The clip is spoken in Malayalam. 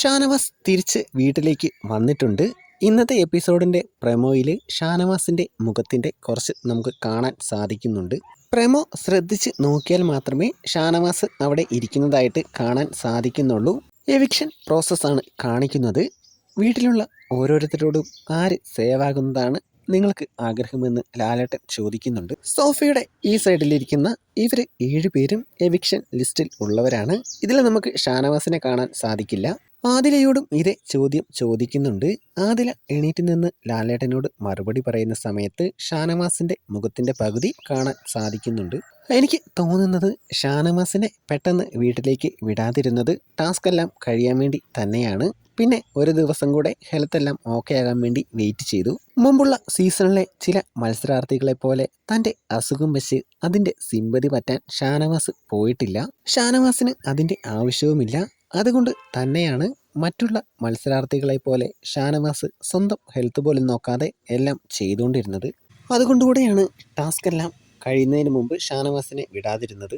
ഷാനവാസ് തിരിച്ച് വീട്ടിലേക്ക് വന്നിട്ടുണ്ട്. ഇന്നത്തെ എപ്പിസോഡിൻ്റെ പ്രമോയിൽ ഷാനവാസിൻ്റെ മുഖത്തിൻ്റെ കുറച്ച് നമുക്ക് കാണാൻ സാധിക്കുന്നുണ്ട്. പ്രമോ ശ്രദ്ധിച്ച് നോക്കിയാൽ മാത്രമേ ഷാനവാസ് അവിടെ ഇരിക്കുന്നതായിട്ട് കാണാൻ സാധിക്കുന്നുള്ളൂ. എവിക്ഷൻ പ്രോസസ്സാണ് കാണിക്കുന്നത്. വീട്ടിലുള്ള ഓരോരുത്തരോടും ആര് സേവാകുന്നതാണ് നിങ്ങൾക്ക് ആഗ്രഹമെന്ന് ലാലേട്ടൻ ചോദിക്കുന്നുണ്ട്. സോഫയുടെ ഈ സൈഡിലിരിക്കുന്ന ഇവർ 7 പേരും എവിക്ഷൻ ലിസ്റ്റിൽ ഉള്ളവരാണ്. ഇതിൽ നമുക്ക് ഷാനവാസിനെ കാണാൻ സാധിക്കില്ല. ആദിലയോടും ഇതേ ചോദ്യം ചോദിക്കുന്നുണ്ട്. ആദില എണീറ്റ് നിന്ന് ലാലേട്ടനോട് മറുപടി പറയുന്ന സമയത്ത് ഷാനവാസിന്റെ മുഖത്തിന്റെ പകുതി കാണാൻ സാധിക്കുന്നുണ്ട്. എനിക്ക് തോന്നുന്നത് ഷാനവാസിനെ പെട്ടെന്ന് വീട്ടിലേക്ക് വിടാതിരുന്നത് ടാസ്ക് എല്ലാം കഴിയാൻ വേണ്ടി തന്നെയാണ്. പിന്നെ ഒരു ദിവസം കൂടെ ഹെൽത്ത് എല്ലാം ഓക്കെ ആകാൻ വേണ്ടി വെയിറ്റ് ചെയ്തു. മുമ്പുള്ള സീസണിലെ ചില മത്സരാർത്ഥികളെ പോലെ തൻ്റെ അസുഖം വെച്ച് അതിൻ്റെ സിമ്പതി പറ്റാൻ ഷാനവാസ് പോയിട്ടില്ല. ഷാനവാസിന് അതിൻ്റെ ആവശ്യവുമില്ല. അതുകൊണ്ട് തന്നെയാണ് മറ്റുള്ള മത്സരാർത്ഥികളെ പോലെ ഷാനവാസ് സ്വന്തം ഹെൽത്ത് പോലും നോക്കാതെ എല്ലാം ചെയ്തുകൊണ്ടിരുന്നത്. അതുകൊണ്ടുകൂടെയാണ് ടാസ്ക് എല്ലാം കഴിയുന്നതിന് മുമ്പ് ഷാനവാസിനെ വിടാതിരുന്നത്.